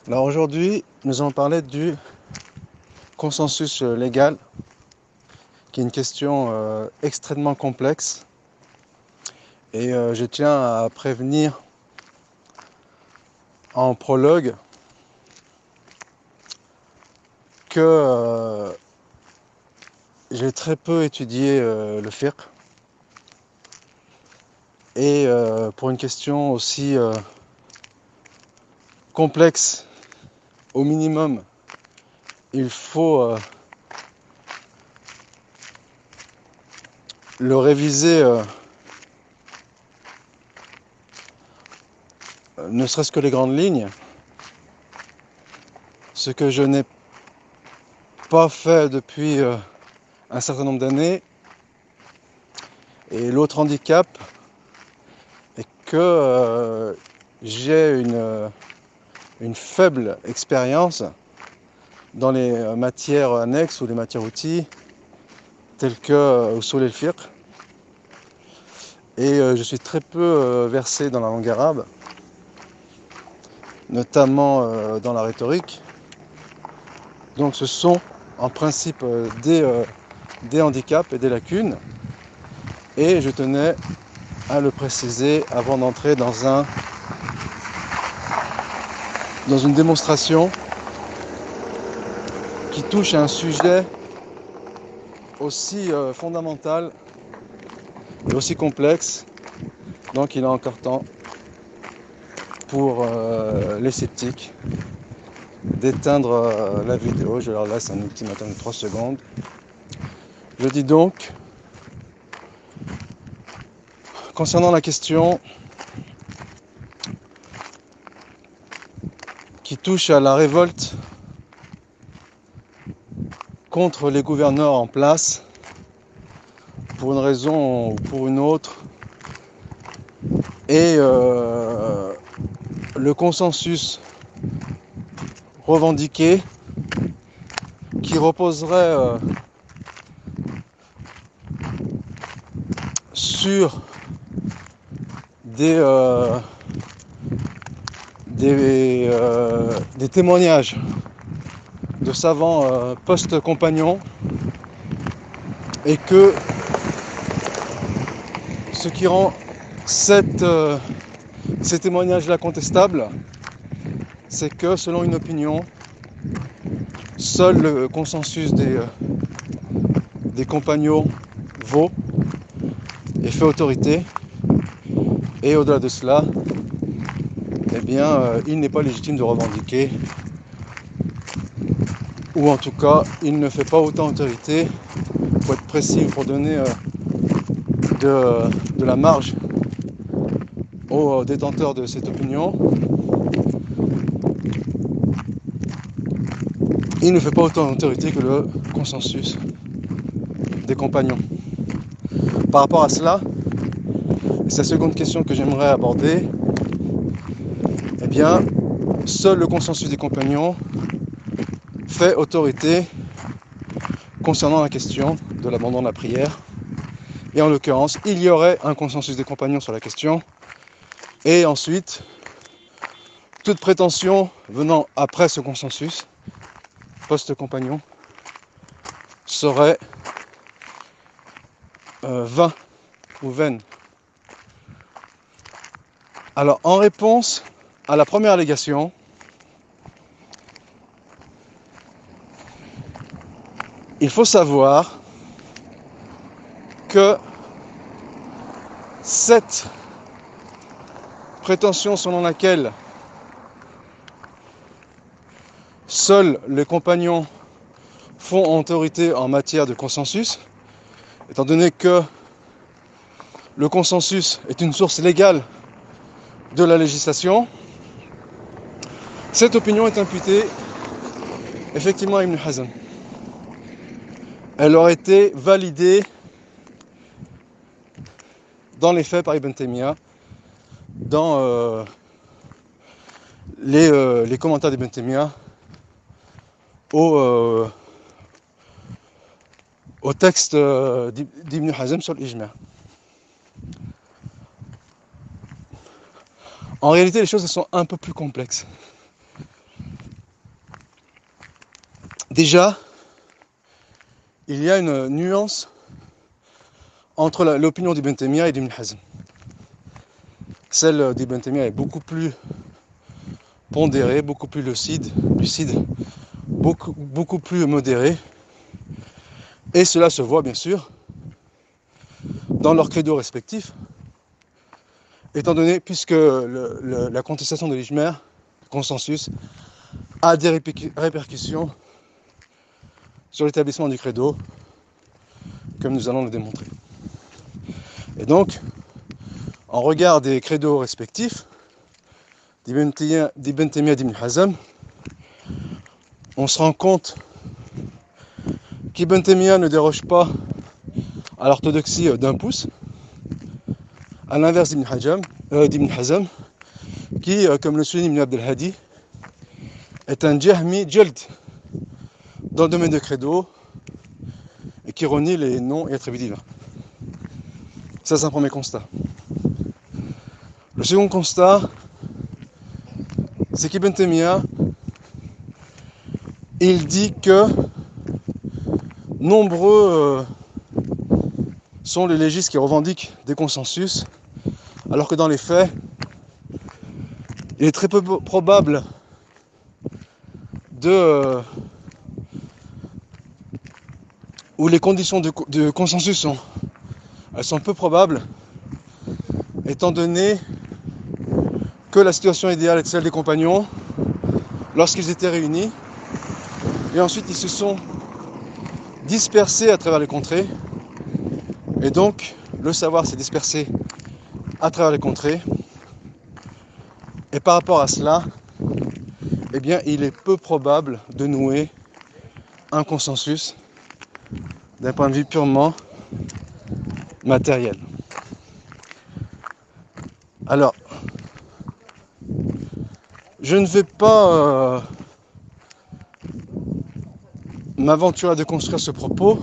Alors aujourd'hui, nous allons parler du consensus légal, qui est une question extrêmement complexe. Et je tiens à prévenir en prologue que j'ai très peu étudié le fiqh. Et pour une question aussi complexe, au minimum, il faut le réviser, ne serait-ce que les grandes lignes, ce que je n'ai pas fait depuis un certain nombre d'années. Et l'autre handicap est que j'ai une faible expérience dans les matières annexes ou les matières outils telles que usul el-fiqh, et je suis très peu versé dans la langue arabe, notamment dans la rhétorique. Donc ce sont en principe des handicaps et des lacunes, et je tenais à le préciser avant d'entrer dans une démonstration qui touche à un sujet aussi fondamental et aussi complexe. Donc il est encore temps pour les sceptiques d'éteindre la vidéo. Je leur laisse un ultimatum de 3 secondes. Je dis donc, concernant la question qui touche à la révolte contre les gouverneurs en place, pour une raison ou pour une autre, et le consensus revendiqué qui reposerait sur des témoignages de savants post-compagnons, et que ce qui rend ces témoignages-là contestables, c'est que selon une opinion, seul le consensus des compagnons vaut et fait autorité, et au-delà de cela, eh bien, il n'est pas légitime de revendiquer, ou en tout cas, il ne fait pas autant autorité, pour être précis, pour donner de la marge aux détenteurs de cette opinion. Il ne fait pas autant d'autorité que le consensus des compagnons. Par rapport à cela, c'est la seconde question que j'aimerais aborder. Eh bien, seul le consensus des compagnons fait autorité concernant la question de l'abandon de la prière. Et en l'occurrence, il y aurait un consensus des compagnons sur la question. Et ensuite, toute prétention venant après ce consensus, post-compagnon, serait vain ou vaine. Alors, en réponse à la première allégation, il faut savoir que cette prétention selon laquelle seuls les compagnons font autorité en matière de consensus, étant donné que le consensus est une source légale de la législation, cette opinion est imputée effectivement à Ibn Hazm. Elle aurait été validée dans les faits par Ibn Taymiyyah, dans les commentaires d'Ibn Taymiyyah au texte d'Ibn Hazm sur l'Ijma'. En réalité, les choses sont un peu plus complexes. Déjà, il y a une nuance entre l'opinion d'Ibn Taymiyyah et d'Ibn Hazm. Celle d'Ibn Taymiyyah est beaucoup plus pondérée, beaucoup plus lucide, beaucoup plus modérée. Et cela se voit bien sûr dans leurs credos respectifs, étant donné, puisque la contestation de l'ijma', le consensus, a des répercussions sur l'établissement du credo, comme nous allons le démontrer. Et donc, en regard des credos respectifs d'Ibn Taymiyyah et d'Ibn Hazm, on se rend compte qu'Ibn Taymiyyah ne déroge pas à l'orthodoxie d'un pouce, à l'inverse d'Ibn Hazm, qui, comme le souligne Ibn Abd al-Hadi, est un Jahmi Jald dans le domaine de credo et qui renie les noms et attributs divins. Ça, c'est un premier constat. Le second constat, c'est qu'Ibn Taymiyyah, il dit que nombreux sont les légistes qui revendiquent des consensus, alors que dans les faits, il est très peu probable où les conditions de consensus sont peu probables, étant donné que la situation idéale est celle des compagnons lorsqu'ils étaient réunis, et ensuite ils se sont dispersés à travers les contrées, et donc le savoir s'est dispersé à travers les contrées, et par rapport à cela, eh bien, il est peu probable de nouer un consensus d'un point de vue purement matériel. Alors, je ne vais pas m'aventurer à déconstruire ce propos.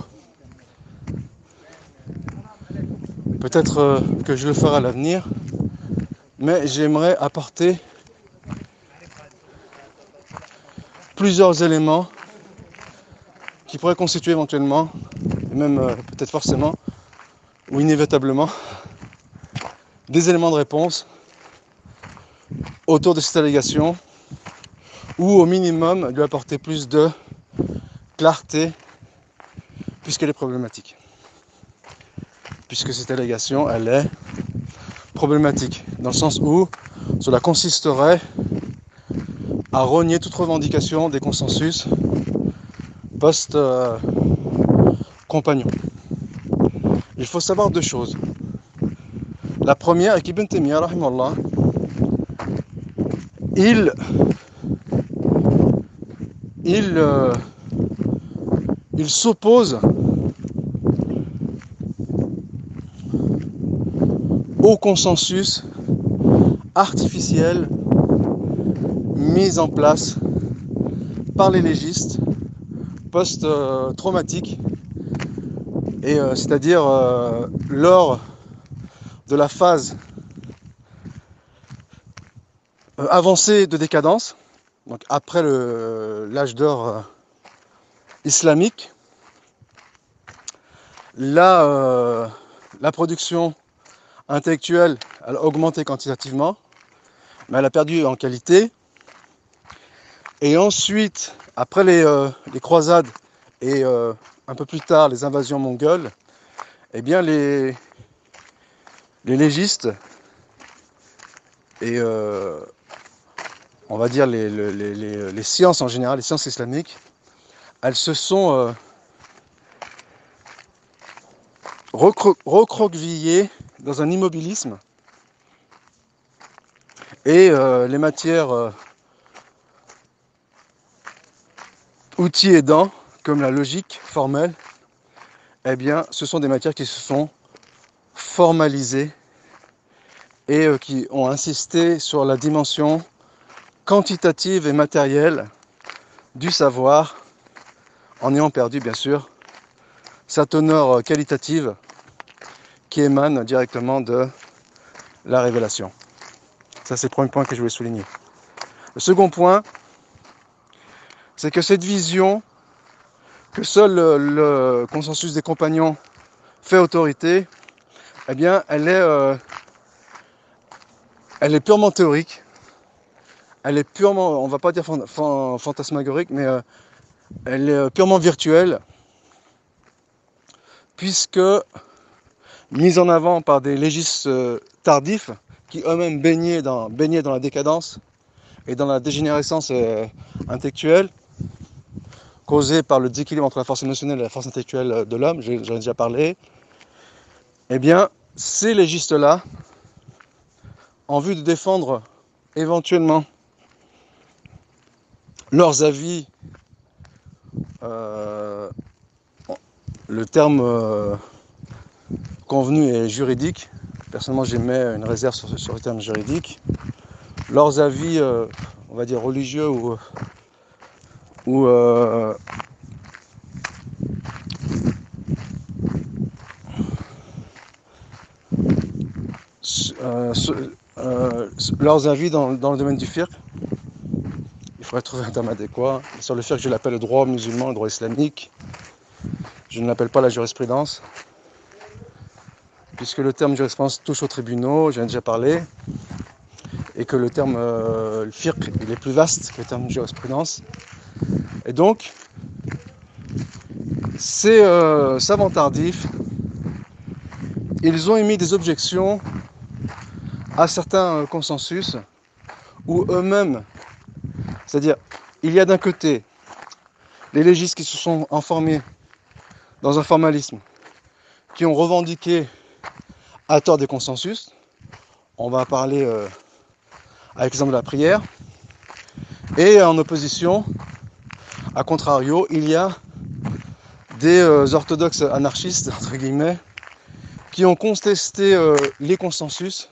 Peut-être que je le ferai à l'avenir, mais j'aimerais apporter plusieurs éléments qui pourraient constituer éventuellement, et même peut-être forcément, ou inévitablement, des éléments de réponse autour de cette allégation, ou au minimum lui apporter plus de clarté, puisqu'elle est problématique. Puisque cette allégation, elle est problématique, dans le sens où cela consisterait à renier toute revendication des consensus post-compagnons. Il faut savoir deux choses. La première est qu'Ibn Taymiyyah, rahimallah, il s'oppose au consensus artificiel mis en place par les légistes post-traumatiques, et c'est-à-dire lors de la phase avancée de décadence, donc après l'âge d'or islamique, la production intellectuelle, elle a augmenté quantitativement, mais elle a perdu en qualité. Et ensuite, après les croisades et un peu plus tard les invasions mongoles, eh bien les légistes et on va dire les sciences en général, les sciences islamiques, elles se sont recroquevillées dans un immobilisme, et les matières outils aidants, comme la logique formelle, eh bien, ce sont des matières qui se sont formalisées et qui ont insisté sur la dimension quantitative et matérielle du savoir, en ayant perdu, bien sûr, sa teneur qualitative qui émane directement de la révélation. Ça, c'est le premier point que je voulais souligner. Le second point, c'est que cette vision que seul le consensus des compagnons fait autorité, eh bien, elle est purement théorique. Elle est purement, on va pas dire fantasmagorique, mais elle est purement virtuelle, puisque mise en avant par des légistes tardifs qui eux-mêmes baignaient dans la décadence et dans la dégénérescence intellectuelle causée par le déséquilibre entre la force émotionnelle et la force intellectuelle de l'homme, j'en ai déjà parlé. Eh bien, ces légistes-là, en vue de défendre éventuellement leurs avis, le terme convenu est juridique. Personnellement, j'émets une réserve sur le terme juridique. Leurs avis, on va dire religieux ou leurs avis dans le domaine du fiqh. Il faudrait trouver un terme adéquat. Sur le fiqh, je l'appelle le droit musulman, le droit islamique. Je ne l'appelle pas la jurisprudence, puisque le terme jurisprudence touche aux tribunaux, j'en ai déjà parlé, et que le terme fiqh, il est plus vaste que le terme jurisprudence. Et donc, ces savants tardifs, ils ont émis des objections à certains consensus où eux-mêmes, c'est-à-dire, il y a d'un côté les légistes qui se sont informés dans un formalisme, qui ont revendiqué à tort des consensus. On va parler avec l'exemple de la prière. Et en opposition, à contrario, il y a des orthodoxes anarchistes, entre guillemets, qui ont contesté les consensus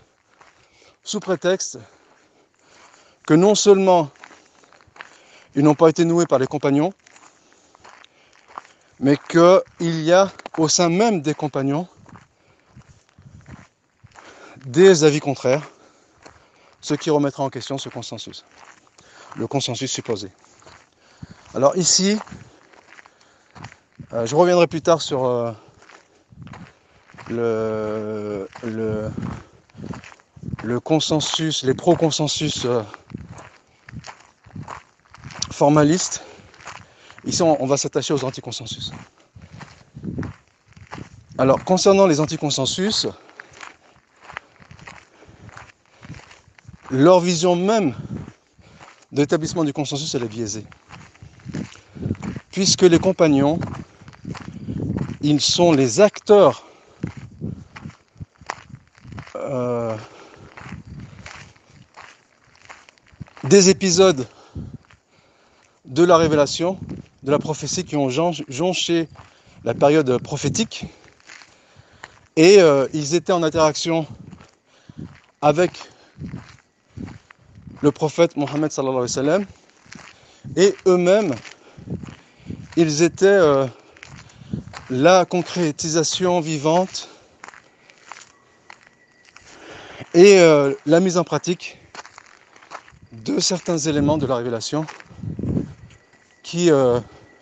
sous prétexte que non seulement ils n'ont pas été noués par les compagnons, mais qu'il y a au sein même des compagnons des avis contraires, ce qui remettra en question ce consensus, le consensus supposé. Alors ici, je reviendrai plus tard sur le consensus, les pro-consensus formalistes. Ici, on va s'attacher aux anticonsensus. Alors, concernant les anticonsensus, leur vision même de l'établissement du consensus, elle est biaisée. Puisque les compagnons, ils sont les acteurs des épisodes de la révélation, de la prophétie qui ont jonché la période prophétique, et ils étaient en interaction avec le prophète Mohammed sallallahu alayhi wa sallam, et eux-mêmes, ils étaient la concrétisation vivante et la mise en pratique de certains éléments de la révélation qui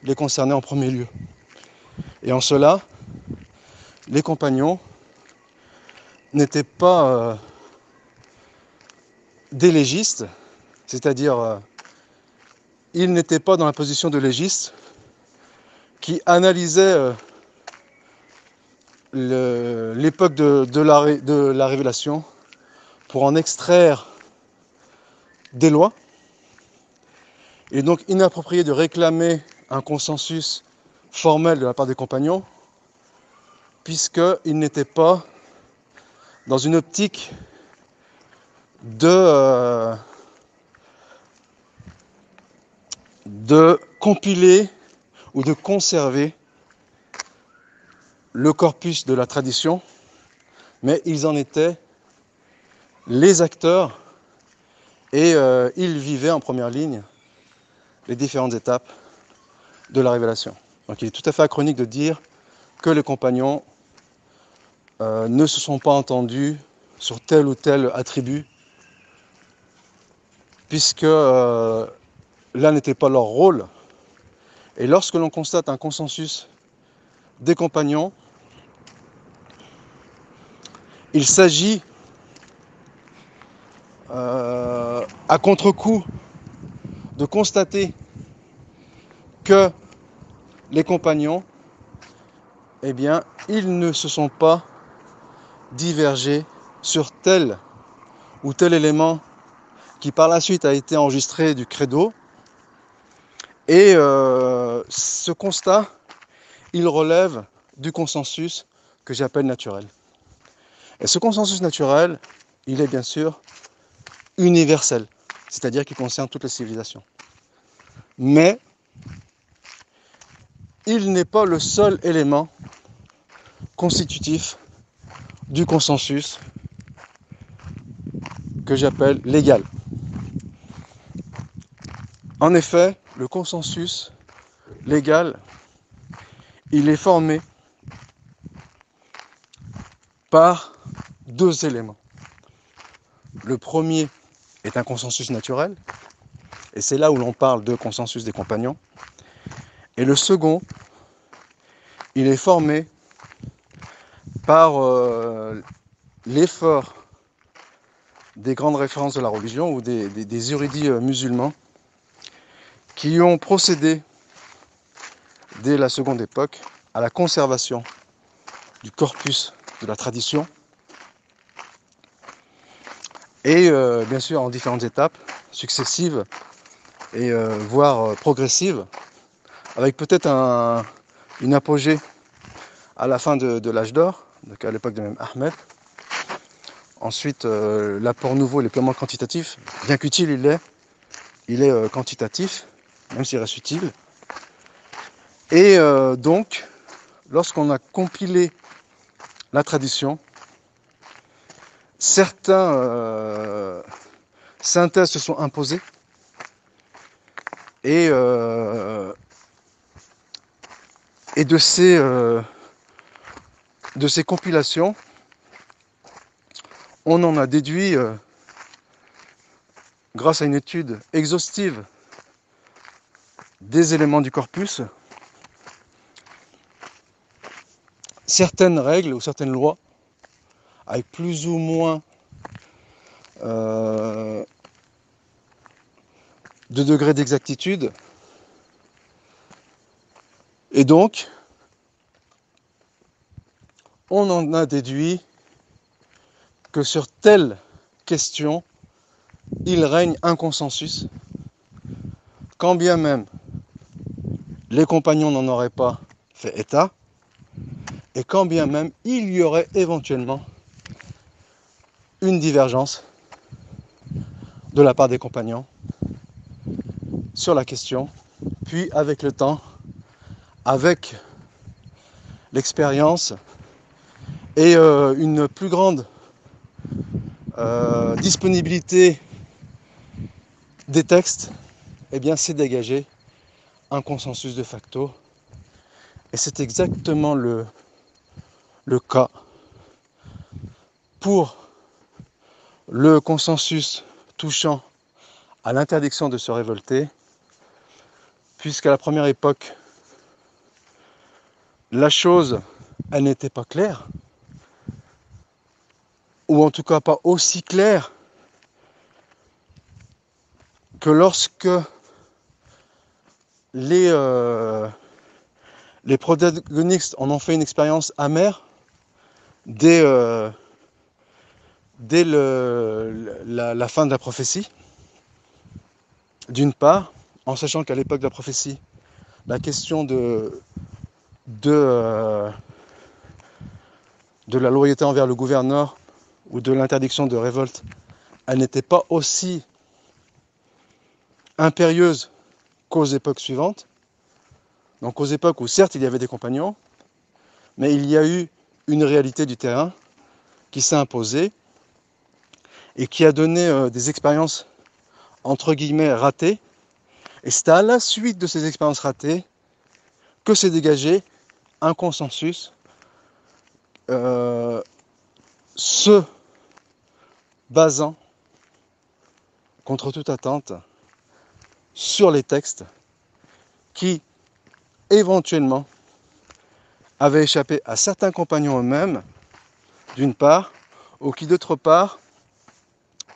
les concernaient en premier lieu. Et en cela, les compagnons n'étaient pas des légistes, c'est-à-dire ils n'étaient pas dans la position de légistes qui analysaient l'époque de la révélation pour en extraire des lois. Il est donc inapproprié de réclamer un consensus formel de la part des compagnons, puisqu'ils n'étaient pas dans une optique de compiler ou de conserver le corpus de la tradition, mais ils en étaient les acteurs et ils vivaient en première ligne les différentes étapes de la révélation. Donc il est tout à fait anachronique de dire que les compagnons ne se sont pas entendus sur tel ou tel attribut, puisque là n'était pas leur rôle, Et lorsque l'on constate un consensus des compagnons, il s'agit à contre-coup de constater que les compagnons, eh bien, ils ne se sont pas divergés sur tel ou tel élément qui par la suite a été enregistré du credo. Et ce constat, il relève du consensus que j'appelle naturel. Et ce consensus naturel, il est bien sûr universel, c'est-à-dire qu'il concerne toutes les civilisations. Mais il n'est pas le seul élément constitutif du consensus que j'appelle légal. En effet, le consensus légal, il est formé par deux éléments. Le premier est un consensus naturel, et c'est là où l'on parle de consensus des compagnons. Et le second, il est formé par l'effort des grandes références de la religion ou des érudits musulmans qui ont procédé dès la seconde époque à la conservation du corpus de la tradition et bien sûr en différentes étapes successives et voire progressives, avec peut-être une apogée à la fin de l'âge d'or, donc à l'époque de même Ahmed. Ensuite, l'apport nouveau, il est purement quantitatif, bien qu'utile il est quantitatif, même s'il reste utile. Et donc, lorsqu'on a compilé la tradition, certains synthèses se sont imposées et de ces compilations, on en a déduit, grâce à une étude exhaustive des éléments du corpus, certaines règles ou certaines lois avec plus ou moins de degré d'exactitude. Et donc, on en a déduit que sur telle question, il règne un consensus, quand bien même les compagnons n'en auraient pas fait état, et quand bien même il y aurait éventuellement une divergence de la part des compagnons sur la question, puis avec le temps, avec l'expérience et une plus grande disponibilité des textes, eh bien c'est dégagé un consensus de facto. Et c'est exactement le cas pour le consensus touchant à l'interdiction de se révolter, puisqu'à la première époque, la chose, elle n'était pas claire, ou en tout cas pas aussi claire que lorsque les protagonistes en ont fait une expérience amère dès la fin de la prophétie, d'une part, en sachant qu'à l'époque de la prophétie, la question de la loyauté envers le gouverneur ou de l'interdiction de révolte, elle n'était pas aussi impérieuse qu'aux époques suivantes. Donc aux époques où certes il y avait des compagnons, mais il y a eu une réalité du terrain qui s'est imposée et qui a donné des expériences entre guillemets ratées. Et c'est à la suite de ces expériences ratées que s'est dégagé un consensus se basant contre toute attente sur les textes qui éventuellement avait échappé à certains compagnons eux-mêmes, d'une part, ou qui d'autre part,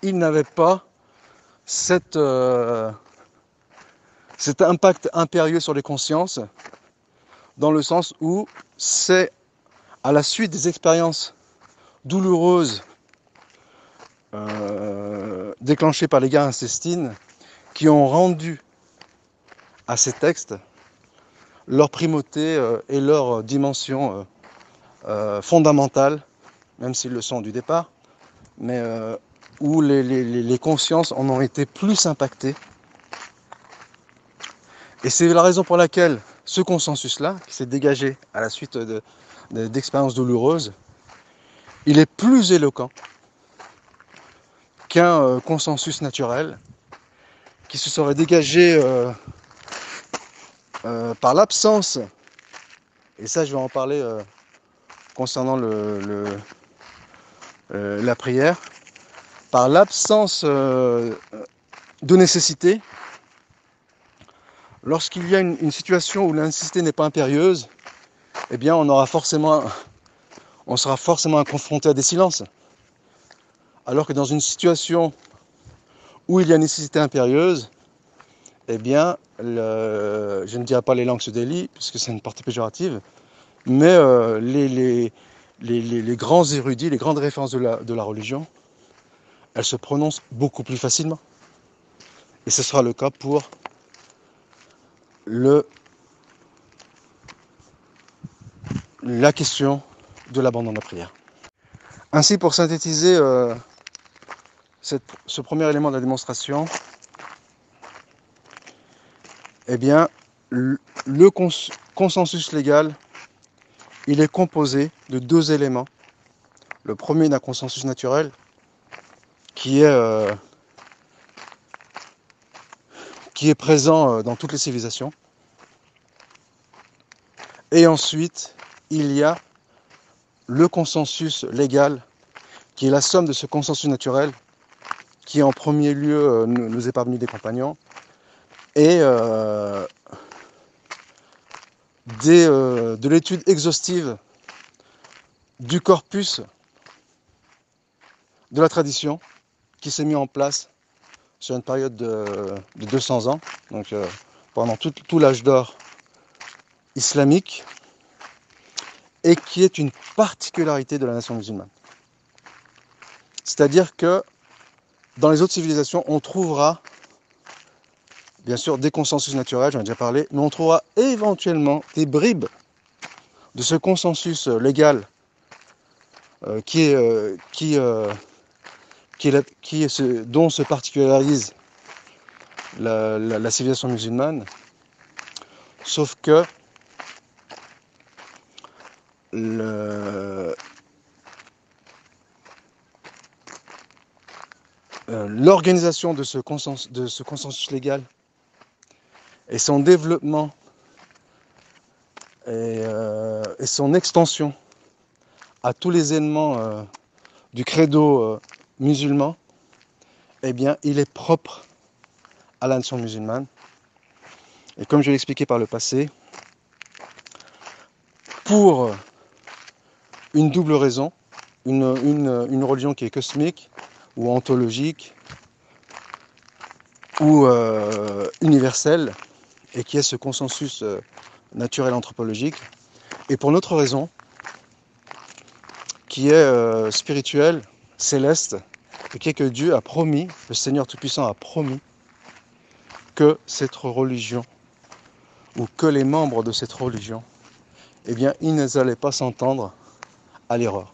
ils n'avaient pas cet impact impérieux sur les consciences, dans le sens où c'est à la suite des expériences douloureuses déclenchées par les guerres intestines qui ont rendu à ces textes leur primauté et leur dimension fondamentale, même s'ils le sont du départ, mais où les consciences en ont été plus impactées. Et c'est la raison pour laquelle ce consensus-là, qui s'est dégagé à la suite d'expériences douloureuses, il est plus éloquent qu'un consensus naturel qui se serait dégagé par l'absence, et ça je vais en parler concernant la prière, par l'absence de nécessité. Lorsqu'il y a une situation où la nécessité n'est pas impérieuse, eh bien on sera forcément confronté à des silences. Alors que dans une situation où il y a nécessité impérieuse, eh bien, je ne dirais pas les langues se délient, puisque c'est une partie péjorative, mais les grands érudits, les grandes références de la religion, elles se prononcent beaucoup plus facilement. Et ce sera le cas pour la question de l'abandon de la prière. Ainsi, pour synthétiser ce premier élément de la démonstration, eh bien, le consensus légal, il est composé de deux éléments. Le premier d'un consensus naturel, qui est présent dans toutes les civilisations. Et ensuite, il y a le consensus légal, qui est la somme de ce consensus naturel, qui en premier lieu nous est parvenu des compagnons, et de l'étude exhaustive du corpus de la tradition qui s'est mis en place sur une période de 200 ans, donc pendant tout l'âge d'or islamique, et qui est une particularité de la nation musulmane. C'est-à-dire que dans les autres civilisations, on trouvera bien sûr des consensus naturels, j'en ai déjà parlé, mais on trouvera éventuellement des bribes de ce consensus légal dont se particularise la civilisation musulmane, sauf que l'organisation de ce consensus légal et son développement et son extension à tous les éléments du credo musulman, eh bien, il est propre à la nation musulmane. Et comme je l'ai expliqué par le passé, pour une double raison, une religion qui est cosmique ou ontologique ou universelle, et qui est ce consensus naturel anthropologique, et pour une autre raison, qui est spirituelle, céleste, et qui est que Dieu a promis, le Seigneur Tout-Puissant a promis, que cette religion, ou que les membres de cette religion, eh bien, ils n'allaient pas s'entendre à l'erreur.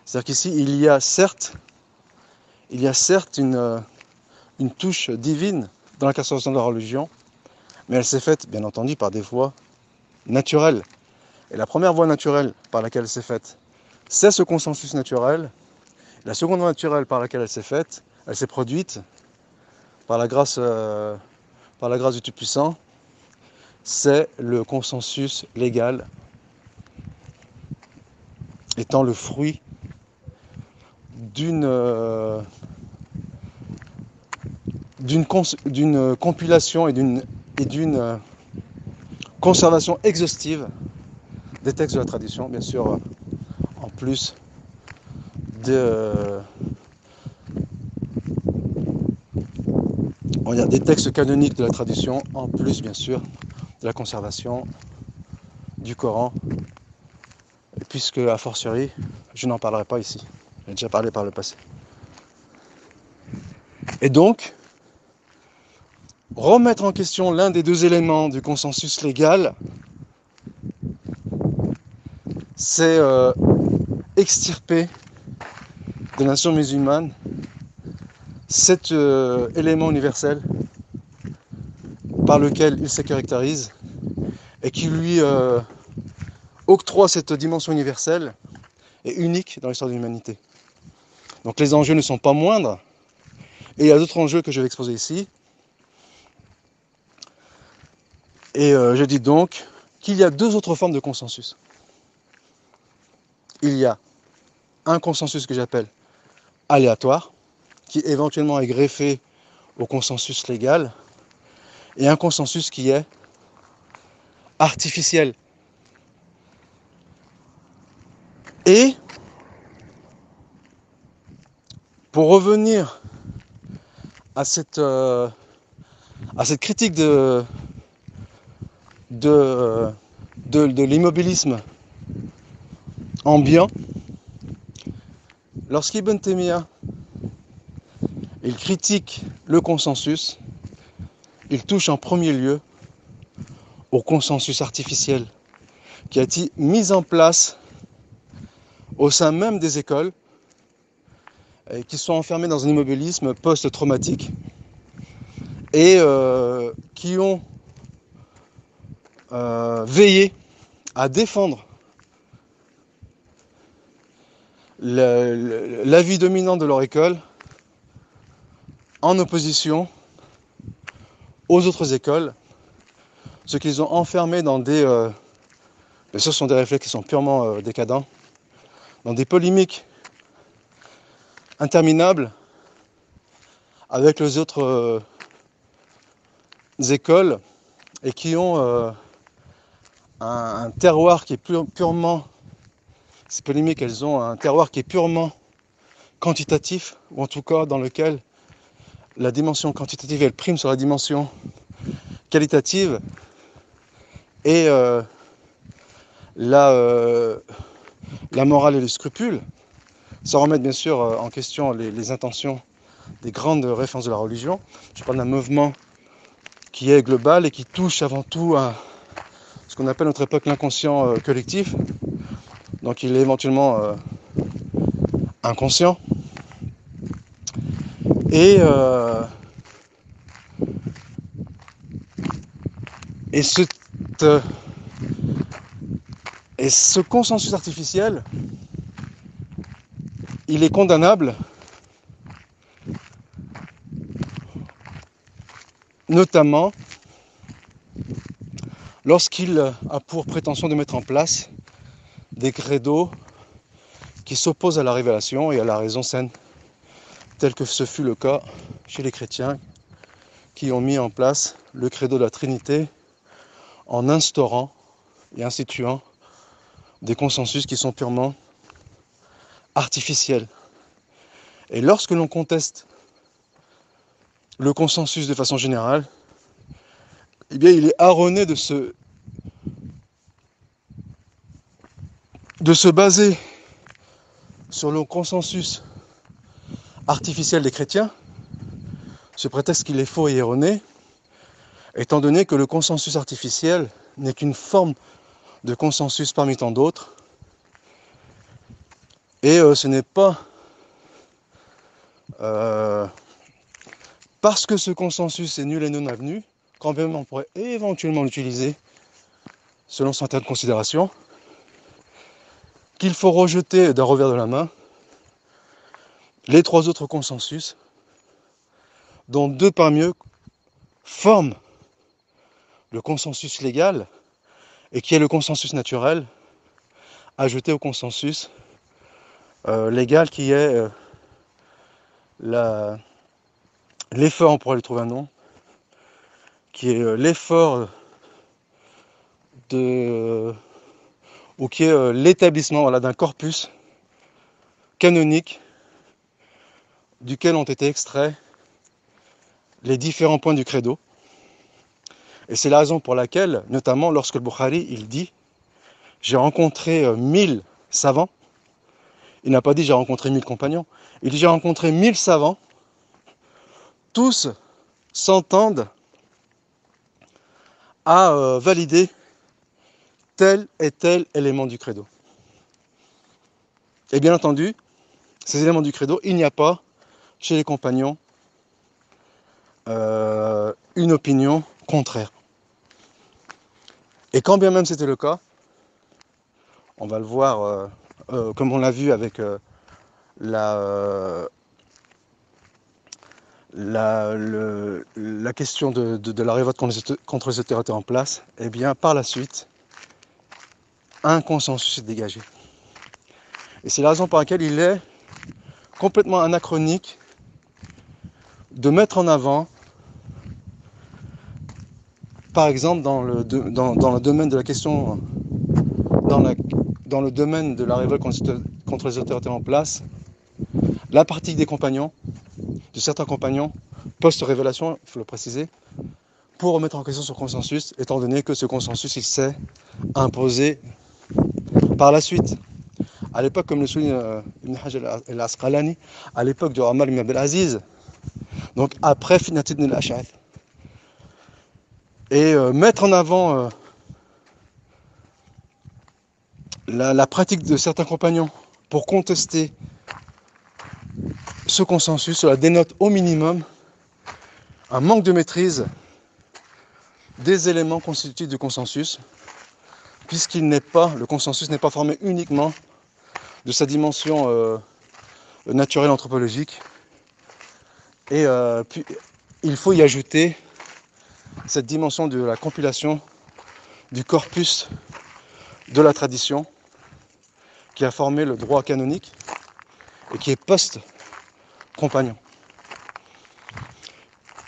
C'est-à-dire qu'ici, il y a certes une touche divine dans la l'incarnation de la religion, mais elle s'est faite, bien entendu, par des voies naturelles. Et la première voie naturelle par laquelle elle s'est faite, c'est ce consensus naturel. La seconde voie naturelle par laquelle elle s'est faite, elle s'est produite par la grâce du Tout-Puissant, c'est le consensus légal, étant le fruit d'une compilation et d'une conservation exhaustive des textes de la tradition, bien sûr, en plus de, on va dire des textes canoniques de la tradition, en plus bien sûr de la conservation du Coran, puisque a fortiori, je n'en parlerai pas ici. J'ai déjà parlé par le passé. Et donc, remettre en question l'un des deux éléments du consensus légal, c'est extirper de la nation musulmane cet élément universel par lequel il se caractérise et qui lui octroie cette dimension universelle et unique dans l'histoire de l'humanité. Donc les enjeux ne sont pas moindres, et il y a d'autres enjeux que je vais exposer ici. Et je dis donc qu'il y a deux autres formes de consensus. Il y a un consensus que j'appelle aléatoire, qui éventuellement est greffé au consensus légal, et un consensus qui est artificiel. Et pour revenir à cette critique de l'immobilisme ambiant, lorsqu'Ibn Taymiyyah il critique le consensus, il touche en premier lieu au consensus artificiel qui a été mis en place au sein même des écoles et qui sont enfermées dans un immobilisme post-traumatique et qui ont veillé à défendre l'avis dominant de leur école en opposition aux autres écoles, ce qu'ils ont enfermé dans des... mais ce sont des réflexes qui sont purement décadents, dans des polémiques interminables avec les autres écoles et qui ont un terroir qui est purement... Ces polémiques, elles ont un terroir qui est purement quantitatif, ou en tout cas dans lequel la dimension quantitative elle prime sur la dimension qualitative et la morale et le scrupule, sans remettre bien sûr en question les intentions des grandes références de la religion. Je parle d'un mouvement qui est global et qui touche avant tout à ce qu'on appelle à notre époque l'inconscient collectif. Donc il est éventuellement inconscient. Et ce consensus artificiel, il est condamnable, notamment lorsqu'il a pour prétention de mettre en place des credos qui s'opposent à la révélation et à la raison saine, tel que ce fut le cas chez les chrétiens qui ont mis en place le credo de la Trinité en instaurant et instituant des consensus qui sont purement artificiels. Et lorsque l'on conteste le consensus de façon générale, eh bien il est erroné de se baser sur le consensus artificiel des chrétiens, ce prétexte qu'il est faux et erroné, étant donné que le consensus artificiel n'est qu'une forme de consensus parmi tant d'autres, et ce n'est pas parce que ce consensus est nul et non avenu, quand même on pourrait éventuellement l'utiliser selon certaines considérations, qu'il faut rejeter d'un revers de la main les trois autres consensus, dont deux parmi eux forment le consensus légal et qui est le consensus naturel, ajouté au consensus légal qui est l'effort, on pourrait lui trouver un nom, qui est l'effort ou qui est l'établissement, voilà, d'un corpus canonique duquel ont été extraits les différents points du credo. Et c'est la raison pour laquelle, notamment lorsque le Bukhari, il dit « J'ai rencontré 1000 savants », il n'a pas dit « J'ai rencontré 1000 compagnons », il dit « J'ai rencontré 1000 savants, tous s'entendent à valider tel et tel élément du credo. » Et bien entendu, ces éléments du credo, il n'y a pas chez les compagnons une opinion contraire. Et quand bien même c'était le cas, on va le voir comme on l'a vu avec la question de la révolte contre les autorités en place, et bien par la suite, un consensus est dégagé. Et c'est la raison pour laquelle il est complètement anachronique de mettre en avant, par exemple dans le domaine de la question, dans le domaine de la révolte contre les autorités en place, la pratique des compagnons, de certains compagnons, post-révélation, il faut le préciser, pour remettre en question ce consensus, étant donné que ce consensus il s'est imposé par la suite. À l'époque, comme le souligne Ibn Hajar al-Asqalani, à l'époque de Omar ibn Abdelaziz, donc après Finat ibn al-Ash'ath, et mettre en avant la pratique de certains compagnons pour contester ce consensus, cela dénote au minimum un manque de maîtrise des éléments constitutifs du consensus, le consensus n'est pas formé uniquement de sa dimension naturelle anthropologique, et puis il faut y ajouter cette dimension de la compilation du corpus de la tradition qui a formé le droit canonique et qui est post-compagnon.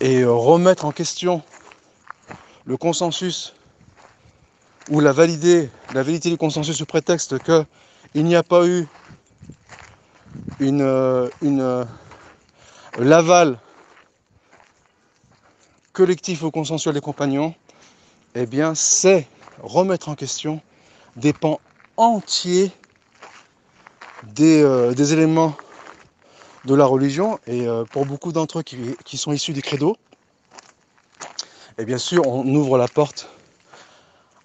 Et remettre en question le consensus ou la validité du consensus sous prétexte qu'il n'y a pas eu l'aval collectif ou consensuel des compagnons, eh bien c'est remettre en question des pans entiers des éléments de la religion, et pour beaucoup d'entre eux qui sont issus des credos, et bien sûr on ouvre la porte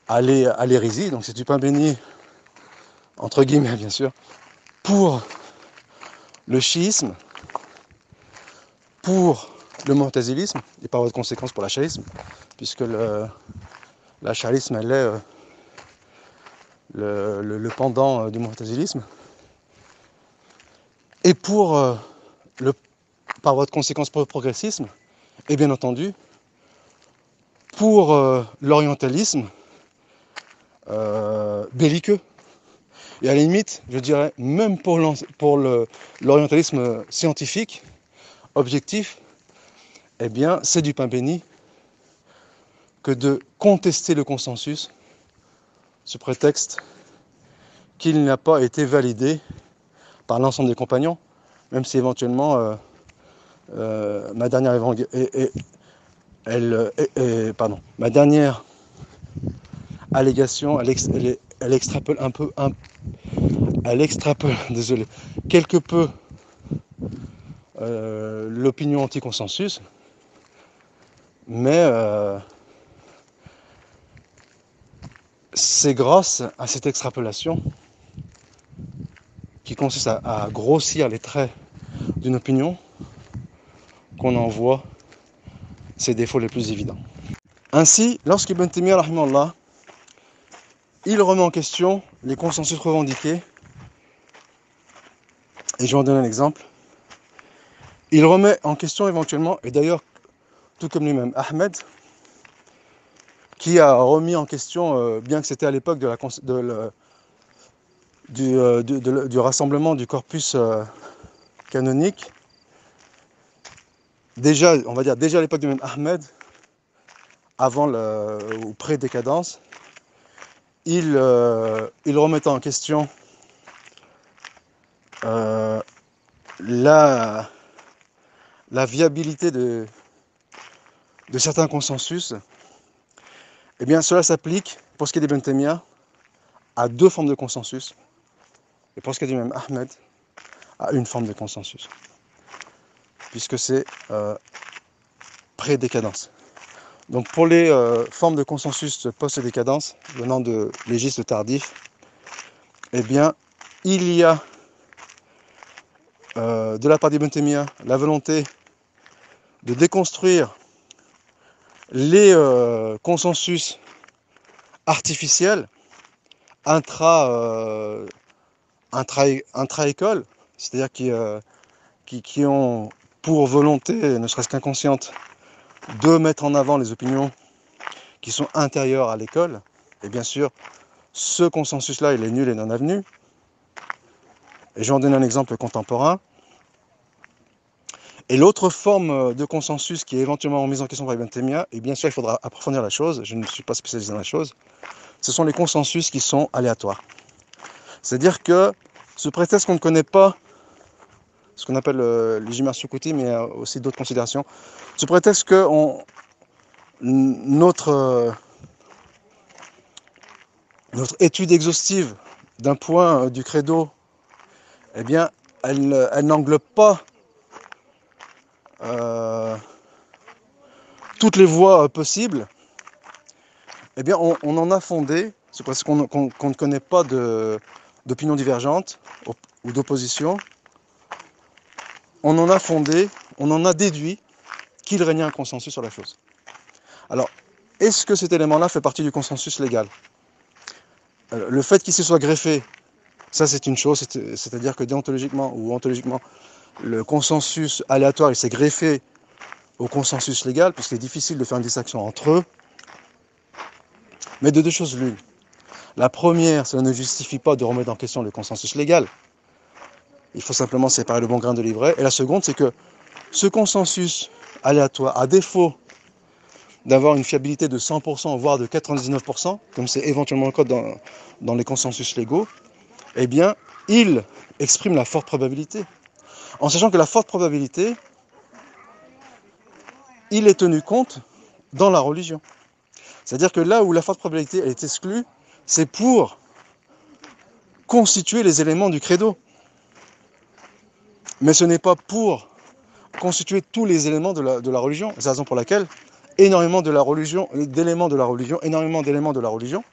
à l'hérésie, donc c'est du pain béni entre guillemets bien sûr, pour le chiisme, pour le mu'tazilisme, et par voie de conséquence pour l'achaïsme, puisque l'achaïsme elle est le pendant du mu'tazilisme, et par voie de conséquence pour le progressisme, et bien entendu pour l'orientalisme belliqueux. Et à la limite, je dirais, même pour l'orientalisme scientifique, objectif, eh bien, c'est du pain béni que de contester le consensus sous prétexte qu'il n'a pas été validé par l'ensemble des compagnons, même si éventuellement ma dernière allégation, elle extrapole désolé, quelque peu l'opinion anti-consensus, mais c'est grâce à cette extrapolation qui consiste à grossir les traits d'une opinion qu'on en voit ses défauts les plus évidents. Ainsi, lorsqu'Ibn Taymiyyah rahimahullah, il remet en question les consensus revendiqués, et je vais en donner un exemple, il remet en question éventuellement, et d'ailleurs tout comme lui-même Ahmed, qui a remis en question, bien que c'était à l'époque du rassemblement du corpus canonique, déjà, on va dire déjà à l'époque de même Ahmed, avant ou pré-décadence, il remettait en question la viabilité de certains consensus. Eh bien, cela s'applique, pour ce qui est d'Ibn Taymiyyah, à deux formes de consensus, et pour ce qui est d'Imam Ahmed, à une forme de consensus, puisque c'est pré-décadence. Donc pour les formes de consensus post-décadence, venant de légiste tardif, eh bien, il y a de la part d'Ibn Taymiyyah la volonté de déconstruire les consensus artificiels intra-école, c'est-à-dire qui ont pour volonté, ne serait-ce qu'inconsciente, de mettre en avant les opinions qui sont intérieures à l'école. Et bien sûr, ce consensus-là, il est nul et non avenu. Et je vais en donner un exemple contemporain. Et l'autre forme de consensus qui est éventuellement mise en question par Ibn Taymiyyah, et bien sûr il faudra approfondir la chose, je ne suis pas spécialisé dans la chose, ce sont les consensus qui sont aléatoires. C'est-à-dire que, sous prétexte qu'on ne connaît pas ce qu'on appelle l'ijma sukuti, mais aussi d'autres considérations, sous prétexte que notre étude exhaustive d'un point du credo, eh bien, elle n'englobe pas toutes les voies possibles, eh bien, on en a fondé, c'est parce qu'on ne connaît pas d'opinions divergentes ou d'opposition, on en a fondé, on en a déduit qu'il régnait un consensus sur la chose. Alors, est-ce que cet élément-là fait partie du consensus légal? Le fait qu'il se soit greffé, ça c'est une chose, c'est-à-dire que déontologiquement ou ontologiquement, le consensus aléatoire, il s'est greffé au consensus légal, puisqu'il est difficile de faire une distinction entre eux. Mais de deux choses l'une. La première, cela ne justifie pas de remettre en question le consensus légal. Il faut simplement séparer le bon grain de l'ivraie. Et la seconde, c'est que ce consensus aléatoire, à défaut d'avoir une fiabilité de 100%, voire de 99%, comme c'est éventuellement le cas dans les consensus légaux, eh bien, il exprime la forte probabilité. En sachant que la forte probabilité, il est tenu compte dans la religion. C'est-à-dire que là où la forte probabilité est exclue, c'est pour constituer les éléments du credo. Mais ce n'est pas pour constituer tous les éléments de la religion. C'est la raison pour laquelle énormément d'éléments de la religion,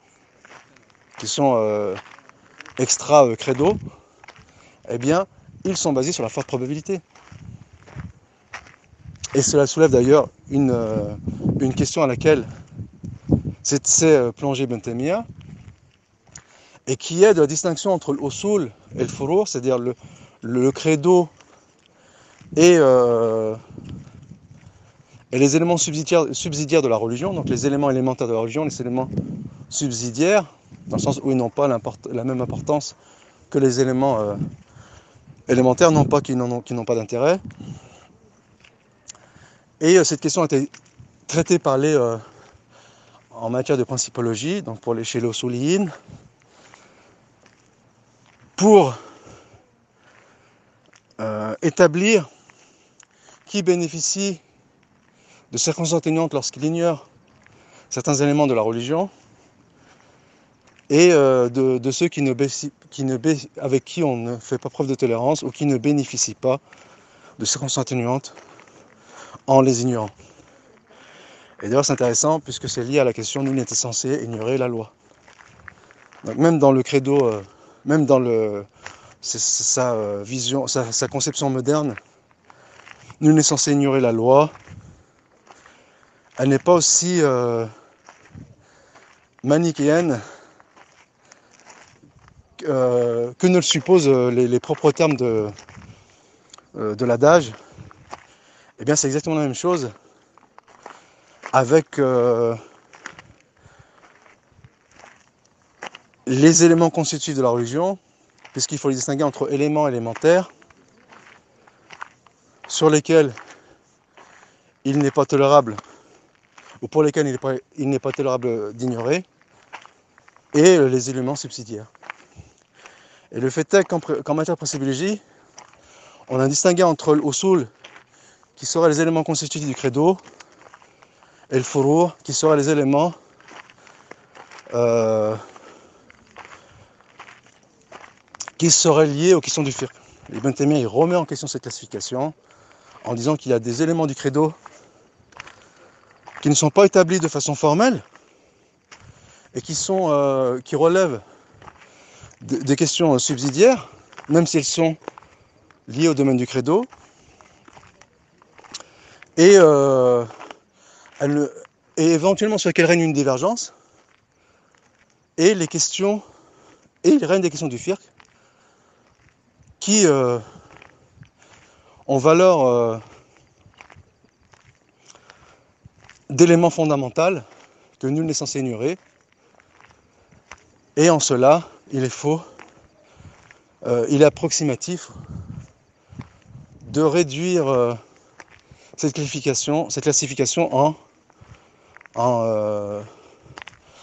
qui sont extra-credo, eh bien, ils sont basés sur la forte probabilité. Et cela soulève d'ailleurs une question à laquelle s'est plongé Ibn Taymiyyah, et qui est de la distinction entre l'usul et le furu', c'est-à-dire le credo et les éléments subsidiaires de la religion, donc les éléments élémentaires de la religion, les éléments subsidiaires, dans le sens où ils n'ont pas la même importance que les éléments élémentaires, non pas qu'ils n'ont pas d'intérêt. Et cette question a été traitée par en matière de principologie, donc chez les usuliyin, pour établir qui bénéficie de circonstances atténuantes lorsqu'il ignore certains éléments de la religion, et de ceux avec qui on ne fait pas preuve de tolérance ou qui ne bénéficient pas de circonstances atténuantes en les ignorant. Et d'ailleurs c'est intéressant puisque c'est lié à la question nul n'était censé ignorer la loi. Donc même dans le credo, même dans sa vision, sa conception moderne, nul n'est censé ignorer la loi. Elle n'est pas aussi manichéenne que ne le supposent les propres termes de l'adage. Eh bien c'est exactement la même chose avec les éléments constitutifs de la religion, puisqu'il faut les distinguer entre éléments élémentaires sur lesquels il n'est pas tolérable, ou pour lesquels il n'est pas tolérable d'ignorer, et les éléments subsidiaires. Et le fait est qu'en matière de principologie, on a distingué entre l'usul, qui seraient les éléments constitutifs du credo, et le furu', qui seraient les éléments qui seraient liés aux questions du fiqh. Ibn Taymiyyah il remet en question cette classification en disant qu'il y a des éléments du credo qui ne sont pas établis de façon formelle et qui relèvent des questions subsidiaires, même si elles sont liées au domaine du credo, et éventuellement sur lesquelles règne une divergence, et il règne des questions du fiqh qui ont valeur d'éléments fondamentaux que nul n'est censé ignorer, et en cela il est faux, il est approximatif de réduire cette classification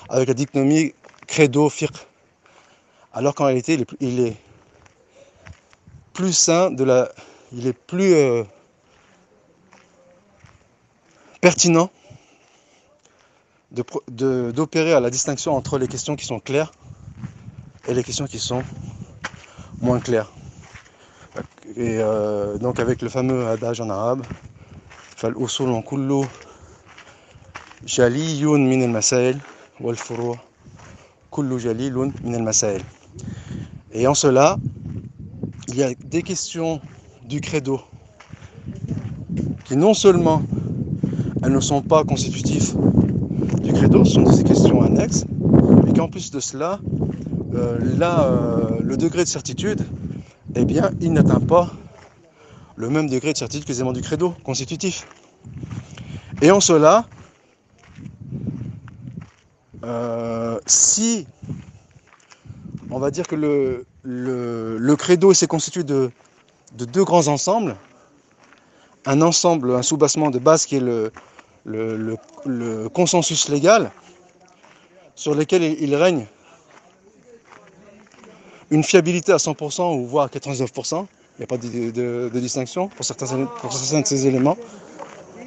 avec la dichotomie credo-fiqh, alors qu'en réalité il est plus sain, il est plus pertinent d'opérer à la distinction entre les questions qui sont claires et les questions qui sont moins claires. Et donc avec le fameux adage en arabe, فَالْأُصُولُ كُلُّ جَلِيٌّ مِنَ الْمَسَائِلِ وَالْفُرُوعُ كُلُّ جَلِيٌّ مِنَ الْمَسَائِلِ. Et en cela, il y a des questions du credo qui non seulement elles ne sont pas constitutives du credo, ce sont des questions annexes, mais qu'en plus de cela, le degré de certitude, eh bien, il n'atteint pas le même degré de certitude que les éléments du credo constitutifs. Et en cela, si on va dire que le credo s'est constitué de deux grands ensembles, un soubassement de base qui est le consensus légal, sur lequel il règne une fiabilité à 100% ou voire à 99%, il n'y a pas de distinction pour certains de ces éléments,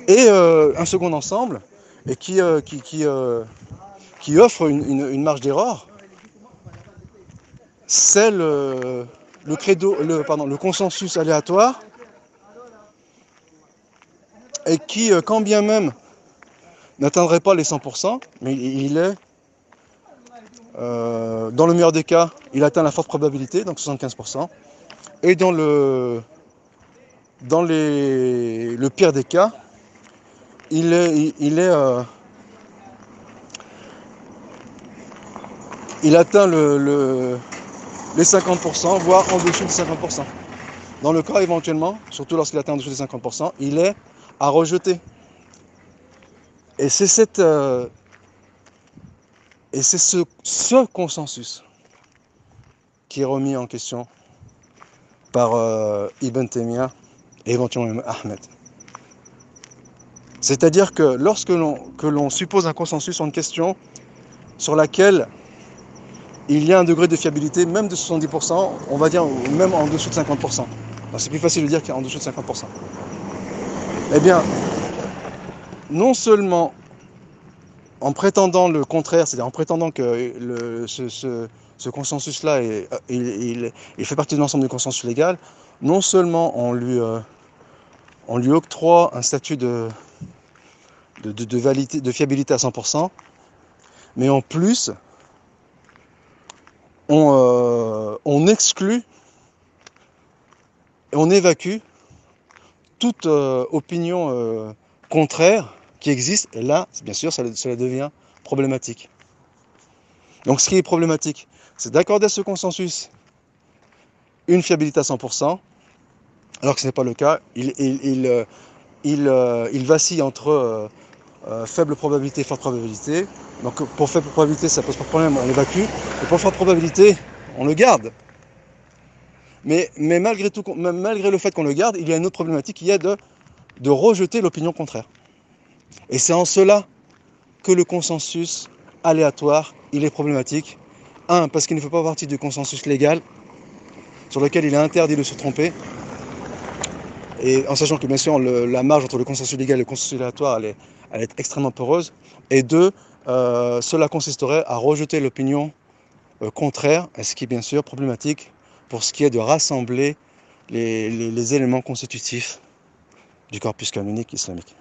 et un second ensemble et qui offre une marge d'erreur, c'est le consensus aléatoire, et qui, quand bien même n'atteindrait pas les 100%, mais il est, dans le meilleur des cas, il atteint la forte probabilité, donc 75%, et dans le pire des cas, il atteint les 50%, voire en dessous de 50%. Dans le cas éventuellement, surtout lorsqu'il atteint en dessous des 50%, il est à rejeter. Et c'est ce consensus qui est remis en question par Ibn Taymiyyah et éventuellement Ahmed. C'est-à-dire que lorsque l'on suppose un consensus sur une question sur laquelle il y a un degré de fiabilité, même de 70%, on va dire même en dessous de 50%. Alors, c'est plus facile de dire qu'en dessous de 50%. Eh bien, non seulement en prétendant le contraire, c'est-à-dire en prétendant que ce consensus-là il fait partie de l'ensemble du consensus légal, non seulement on lui octroie un statut de validité, de fiabilité à 100%, mais en plus, on exclut et on évacue toute opinion contraire qui existe, et là, bien sûr, cela devient problématique. Donc ce qui est problématique, c'est d'accorder à ce consensus une fiabilité à 100%, alors que ce n'est pas le cas. Il vacille entre faible probabilité et forte probabilité. Donc pour faible probabilité, ça pose pas de problème, on l'évacue. Et pour forte probabilité, on le garde. Mais malgré tout, malgré le fait qu'on le garde, il y a une autre problématique qui est de rejeter l'opinion contraire. Et c'est en cela que le consensus aléatoire, il est problématique Un, parce qu'il ne fait pas partie du consensus légal sur lequel il est interdit de se tromper. Et en sachant que bien sûr la marge entre le consensus légal et le consensus aléatoire elle est extrêmement poreuse. Et deux, cela consisterait à rejeter l'opinion contraire, ce qui est bien sûr problématique pour ce qui est de rassembler les éléments constitutifs du corpus canonique islamique.